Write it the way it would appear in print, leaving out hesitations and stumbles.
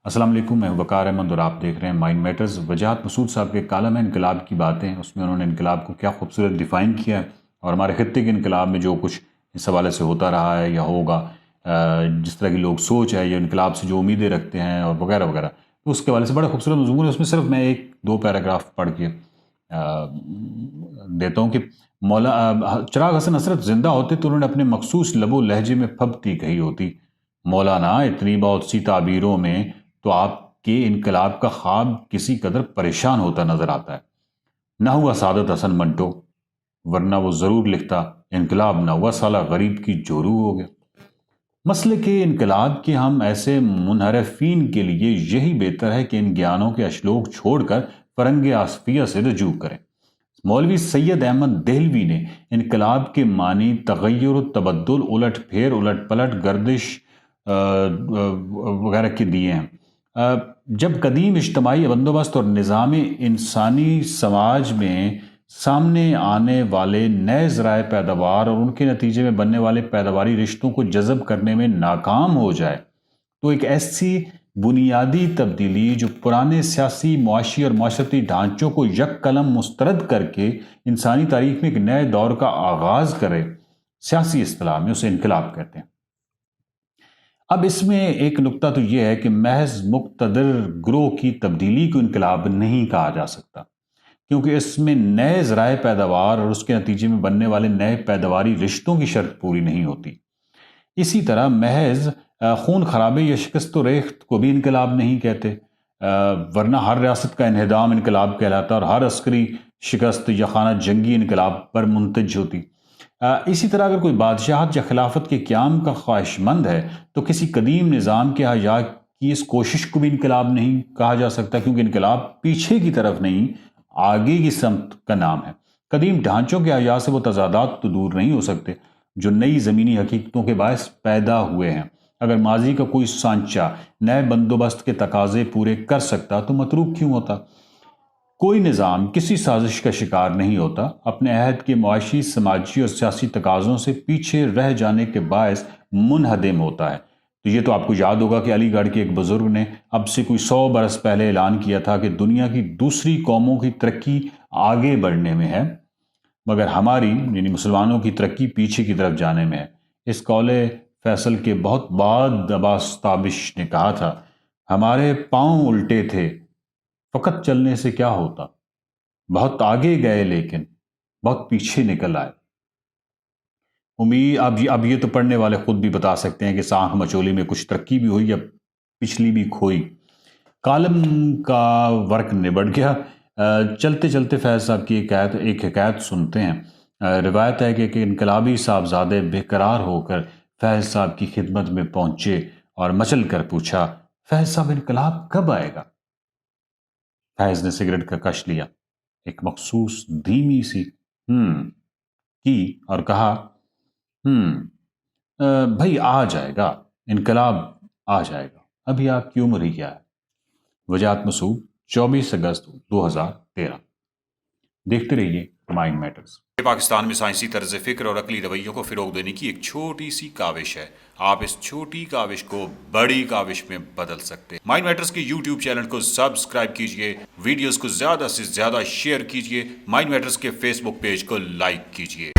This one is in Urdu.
السلام علیکم، میں وقار احمد اور آپ دیکھ رہے ہیں مائنڈ میٹرز۔ وجاہت مسعود صاحب کے کالم ہے انقلاب کی باتیں، اس میں انہوں نے انقلاب کو کیا خوبصورت ڈیفائن کیا ہے اور ہمارے خطے کے انقلاب میں جو کچھ اس حوالے سے ہوتا رہا ہے یا ہوگا، جس طرح کی لوگ سوچ ہے یا انقلاب سے جو امیدیں رکھتے ہیں اور وغیرہ وغیرہ، تو اس کے حوالے سے بڑا خوبصورت مضمون ہے۔ اس میں صرف میں ایک دو پیراگراف پڑھ کے دیتا ہوں کہ چراغ حسن حسرت زندہ ہوتے تو انہوں نے اپنے مخصوص لب و لہجے میں پھبتی کہی ہوتی، مولانا اتنی بہت سی تعبیروں میں تو آپ کے انقلاب کا خواب کسی قدر پریشان ہوتا نظر آتا ہے۔ نہ ہوا سعادت حسن منٹو، ورنہ وہ ضرور لکھتا انقلاب نہ ہوا سالہ غریب کی جورو ہو گیا۔ مسئلے کے انقلاب کے ہم ایسے منحرفین کے لیے یہی بہتر ہے کہ ان گیانوں کے اشلوک چھوڑ کر فرنگ آصفیہ سے رجوع کریں۔ مولوی سید احمد دہلوی نے انقلاب کے معنی تغیر و تبدل، الٹ پھیر، الٹ پلٹ، گردش وغیرہ کے دیے ہیں۔ جب قدیم اجتماعی بندوبست اور نظام انسانی سماج میں سامنے آنے والے نئے ذرائع پیداوار اور ان کے نتیجے میں بننے والے پیداواری رشتوں کو جذب کرنے میں ناکام ہو جائے تو ایک ایسی بنیادی تبدیلی جو پرانے سیاسی، معاشی اور معاشرتی ڈھانچوں کو یک قلم مسترد کر کے انسانی تاریخ میں ایک نئے دور کا آغاز کرے، سیاسی اصطلاح میں اسے انقلاب کہتے ہیں۔ اب اس میں ایک نکتہ تو یہ ہے کہ محض مقتدر گروہ کی تبدیلی کو انقلاب نہیں کہا جا سکتا، کیونکہ اس میں نئے ذرائع پیداوار اور اس کے نتیجے میں بننے والے نئے پیداواری رشتوں کی شرط پوری نہیں ہوتی۔ اسی طرح محض خون خرابے یا شکست و ریخت کو بھی انقلاب نہیں کہتے، ورنہ ہر ریاست کا انہدام انقلاب کہلاتا اور ہر عسکری شکست یا خانہ جنگی انقلاب پر منتج ہوتی۔ اسی طرح اگر کوئی بادشاہت یا خلافت کے قیام کا خواہش مند ہے تو کسی قدیم نظام کے احیاء کی اس کوشش کو بھی انقلاب نہیں کہا جا سکتا، کیونکہ انقلاب پیچھے کی طرف نہیں، آگے کی سمت کا نام ہے۔ قدیم ڈھانچوں کے احیاء سے وہ تضادات تو دور نہیں ہو سکتے جو نئی زمینی حقیقتوں کے باعث پیدا ہوئے ہیں۔ اگر ماضی کا کوئی سانچہ نئے بندوبست کے تقاضے پورے کر سکتا تو متروک کیوں ہوتا؟ کوئی نظام کسی سازش کا شکار نہیں ہوتا، اپنے عہد کے معاشی، سماجی اور سیاسی تقاضوں سے پیچھے رہ جانے کے باعث منہدم ہوتا ہے۔ تو یہ تو آپ کو یاد ہوگا کہ علی گڑھ کے ایک بزرگ نے اب سے کوئی 100 برس پہلے اعلان کیا تھا کہ دنیا کی دوسری قوموں کی ترقی آگے بڑھنے میں ہے، مگر ہماری یعنی مسلمانوں کی ترقی پیچھے کی طرف جانے میں ہے۔ اس قول فیصل کے بہت بعد عباس تابش نے کہا تھا، ہمارے پاؤں الٹے تھے، فقط چلنے سے کیا ہوتا، بہت آگے گئے لیکن بہت پیچھے نکل آئے۔ امید اب یہ تو پڑھنے والے خود بھی بتا سکتے ہیں کہ سانکھ مچولی میں کچھ ترقی بھی ہوئی یا پچھلی بھی کھوئی۔ کالم کا ورک نبٹ گیا۔ چلتے چلتے فیض صاحب کی ایک حکایت سنتے ہیں۔ روایت ہے کہ ایک انقلابی صاحبزادے بے قرار ہو کر فیض صاحب کی خدمت میں پہنچے اور مچل کر پوچھا، فیض صاحب انقلاب کب آئے گا؟ فیض نے سگریٹ کا کش لیا، ایک مخصوص دھیمی سی کی اور کہا، بھائی آ جائے گا، انقلاب آ جائے گا، ابھی آپ کی عمر ہی کیا ہے۔ وجاہت مسعود، 24 اگست 2013۔ دیکھتے رہیے مائنڈ میٹرز۔ پاکستان میں سائنسی طرز فکر اور عقلی رویوں کو فروغ دینے کی ایک چھوٹی سی کاوش ہے۔ آپ اس چھوٹی کاوش کو بڑی کاوش میں بدل سکتے ہیں۔ مائنڈ میٹرز کے یوٹیوب چینل کو سبسکرائب کیجئے، ویڈیوز کو زیادہ سے زیادہ شیئر کیجئے، مائنڈ میٹرز کے فیس بک پیج کو لائک کیجئے۔